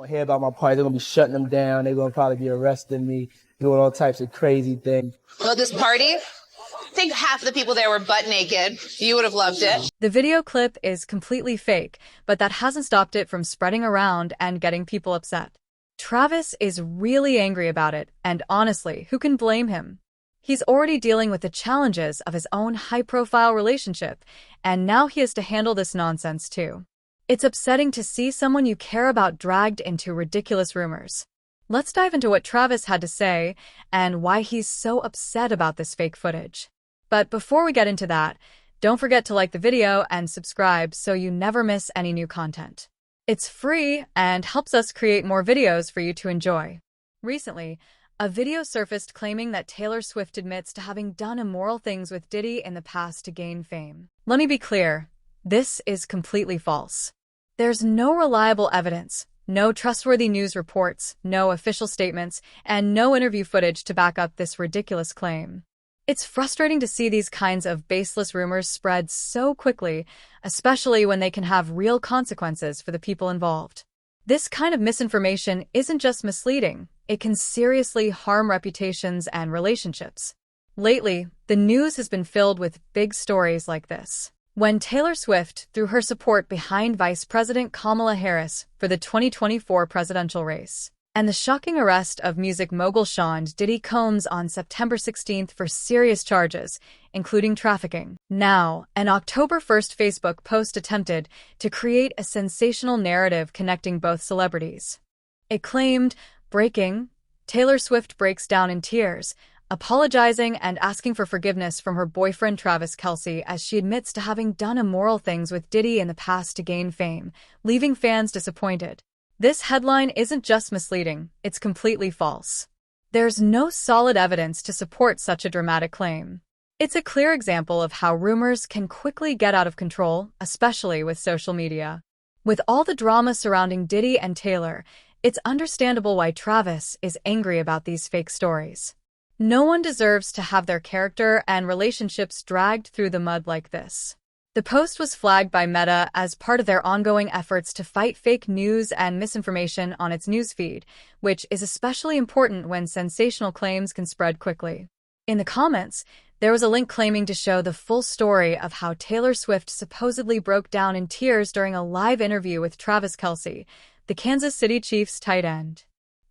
Gonna hear about my party. They're gonna be shutting them down. They're gonna probably be arresting me, doing all types of crazy things. Well, this party, I think half the people there were butt naked. You would have loved it. The video clip is completely fake, but that hasn't stopped it from spreading around and getting people upset. Travis is really angry about it, and honestly, who can blame him? He's already dealing with the challenges of his own high-profile relationship, and now he has to handle this nonsense too. It's upsetting to see someone you care about dragged into ridiculous rumors. Let's dive into what Travis had to say and why he's so upset about this fake footage. But before we get into that, don't forget to like the video and subscribe so you never miss any new content. It's free and helps us create more videos for you to enjoy. Recently, a video surfaced claiming that Taylor Swift admits to having done immoral things with Diddy in the past to gain fame. Let me be clear, this is completely false. There's no reliable evidence, no trustworthy news reports, no official statements, and no interview footage to back up this ridiculous claim. It's frustrating to see these kinds of baseless rumors spread so quickly, especially when they can have real consequences for the people involved. This kind of misinformation isn't just misleading, it can seriously harm reputations and relationships. Lately, the news has been filled with big stories like this. When Taylor Swift threw her support behind Vice President Kamala Harris for the 2024 presidential race, and the shocking arrest of music mogul Sean Diddy Combs on September 16th for serious charges, including trafficking. Now, an October 1st Facebook post attempted to create a sensational narrative connecting both celebrities. It claimed, breaking, Taylor Swift breaks down in tears, apologizing and asking for forgiveness from her boyfriend Travis Kelce as she admits to having done immoral things with Diddy in the past to gain fame, leaving fans disappointed. This headline isn't just misleading, it's completely false. There's no solid evidence to support such a dramatic claim. It's a clear example of how rumors can quickly get out of control, especially with social media. With all the drama surrounding Diddy and Taylor, it's understandable why Travis is angry about these fake stories. No one deserves to have their character and relationships dragged through the mud like this. The post was flagged by Meta as part of their ongoing efforts to fight fake news and misinformation on its newsfeed, which is especially important when sensational claims can spread quickly. In the comments, there was a link claiming to show the full story of how Taylor Swift supposedly broke down in tears during a live interview with Travis Kelce, the Kansas City Chiefs tight end.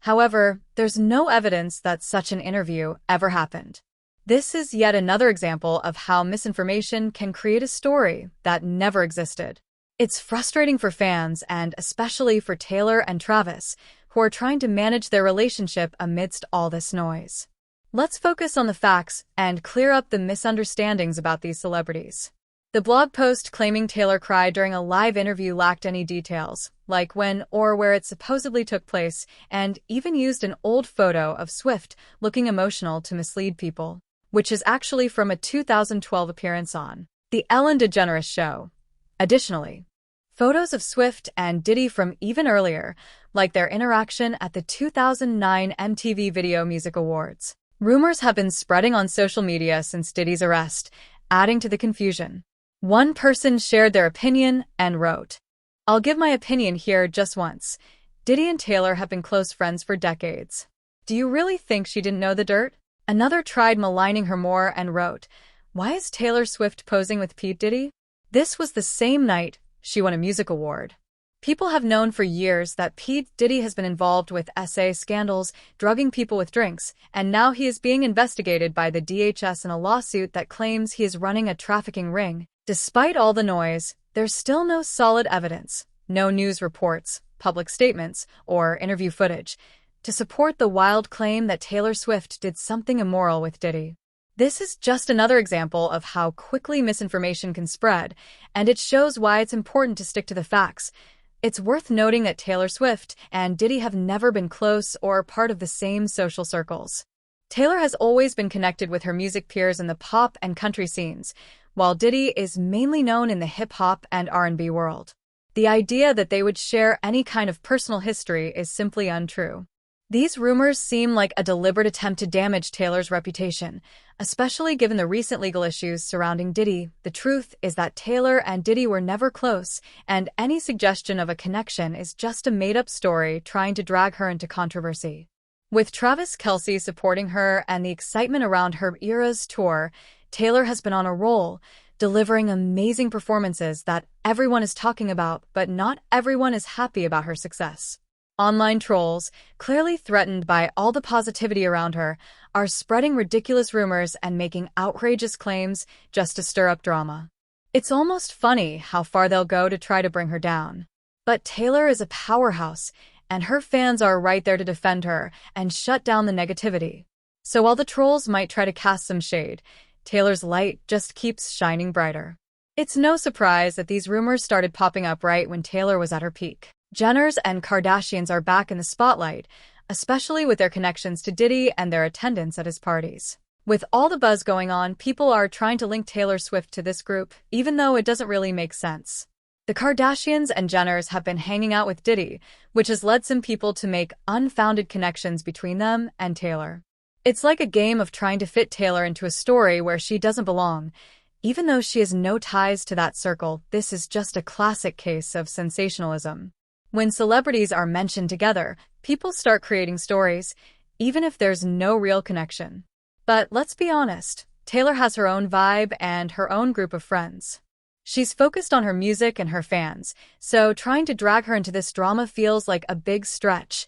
However, there's no evidence that such an interview ever happened. This is yet another example of how misinformation can create a story that never existed. It's frustrating for fans and especially for Taylor and Travis, who are trying to manage their relationship amidst all this noise. Let's focus on the facts and clear up the misunderstandings about these celebrities. The blog post claiming Taylor cried during a live interview lacked any details, like when or where it supposedly took place, and even used an old photo of Swift looking emotional to mislead people, which is actually from a 2012 appearance on The Ellen DeGeneres Show. Additionally, photos of Swift and Diddy from even earlier, like their interaction at the 2009 MTV Video Music Awards. Rumors have been spreading on social media since Diddy's arrest, adding to the confusion. One person shared their opinion and wrote, "I'll give my opinion here just once. Diddy and Taylor have been close friends for decades. Do you really think she didn't know the dirt?" Another tried maligning her more and wrote, "Why is Taylor Swift posing with Pete Diddy?" This was the same night she won a music award. People have known for years that Pete Diddy has been involved with SA scandals, drugging people with drinks, and now he is being investigated by the DHS in a lawsuit that claims he is running a trafficking ring. Despite all the noise, there's still no solid evidence, no news reports, public statements, or interview footage to support the wild claim that Taylor Swift did something immoral with Diddy. This is just another example of how quickly misinformation can spread, and it shows why it's important to stick to the facts. It's worth noting that Taylor Swift and Diddy have never been close or part of the same social circles. Taylor has always been connected with her music peers in the pop and country scenes, while Diddy is mainly known in the hip-hop and R&B world. The idea that they would share any kind of personal history is simply untrue. These rumors seem like a deliberate attempt to damage Taylor's reputation, especially given the recent legal issues surrounding Diddy. The truth is that Taylor and Diddy were never close, and any suggestion of a connection is just a made-up story trying to drag her into controversy. With Travis Kelce supporting her and the excitement around her Eras tour, Taylor has been on a roll, delivering amazing performances that everyone is talking about, but not everyone is happy about her success. Online trolls, clearly threatened by all the positivity around her, are spreading ridiculous rumors and making outrageous claims just to stir up drama. It's almost funny how far they'll go to try to bring her down. But Taylor is a powerhouse, and her fans are right there to defend her and shut down the negativity. So while the trolls might try to cast some shade, Taylor's light just keeps shining brighter. It's no surprise that these rumors started popping up right when Taylor was at her peak. Jenners and Kardashians are back in the spotlight, especially with their connections to Diddy and their attendance at his parties. With all the buzz going on, people are trying to link Taylor Swift to this group, even though it doesn't really make sense. The Kardashians and Jenners have been hanging out with Diddy, which has led some people to make unfounded connections between them and Taylor. It's like a game of trying to fit Taylor into a story where she doesn't belong. Even though she has no ties to that circle, this is just a classic case of sensationalism. When celebrities are mentioned together, people start creating stories, even if there's no real connection. But let's be honest, Taylor has her own vibe and her own group of friends. She's focused on her music and her fans, so trying to drag her into this drama feels like a big stretch.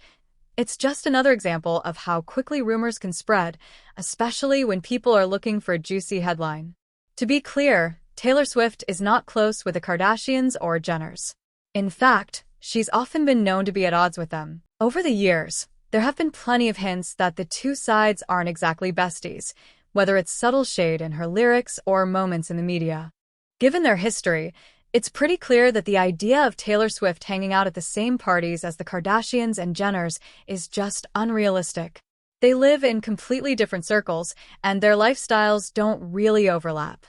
It's just another example of how quickly rumors can spread, especially when people are looking for a juicy headline. To be clear, Taylor Swift is not close with the Kardashians or Jenners. In fact, she's often been known to be at odds with them. Over the years, there have been plenty of hints that the two sides aren't exactly besties, whether it's subtle shade in her lyrics or moments in the media. Given their history, it's pretty clear that the idea of Taylor Swift hanging out at the same parties as the Kardashians and Jenners is just unrealistic. They live in completely different circles, and their lifestyles don't really overlap.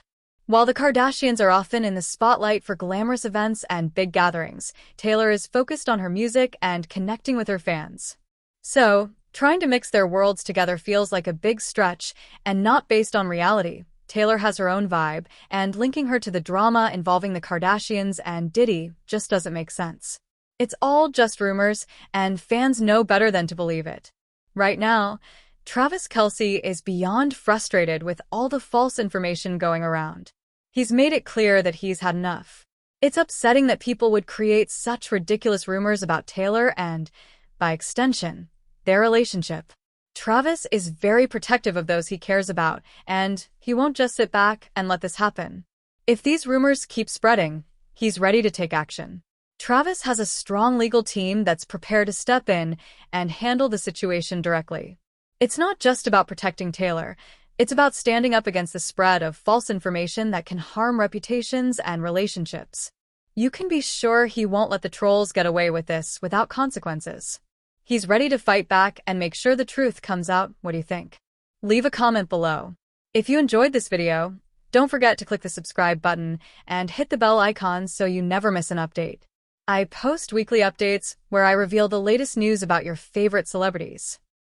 While the Kardashians are often in the spotlight for glamorous events and big gatherings, Taylor is focused on her music and connecting with her fans. So, trying to mix their worlds together feels like a big stretch and not based on reality. Taylor has her own vibe, and linking her to the drama involving the Kardashians and Diddy just doesn't make sense. It's all just rumors, and fans know better than to believe it. Right now, Travis Kelce is beyond frustrated with all the false information going around. He's made it clear that he's had enough. It's upsetting that people would create such ridiculous rumors about Taylor and, by extension, their relationship. Travis is very protective of those he cares about, and he won't just sit back and let this happen. If these rumors keep spreading, he's ready to take action. Travis has a strong legal team that's prepared to step in and handle the situation directly. It's not just about protecting Taylor. It's about standing up against the spread of false information that can harm reputations and relationships. You can be sure he won't let the trolls get away with this without consequences. He's ready to fight back and make sure the truth comes out. What do you think? Leave a comment below. If you enjoyed this video, don't forget to click the subscribe button and hit the bell icon so you never miss an update. I post weekly updates where I reveal the latest news about your favorite celebrities.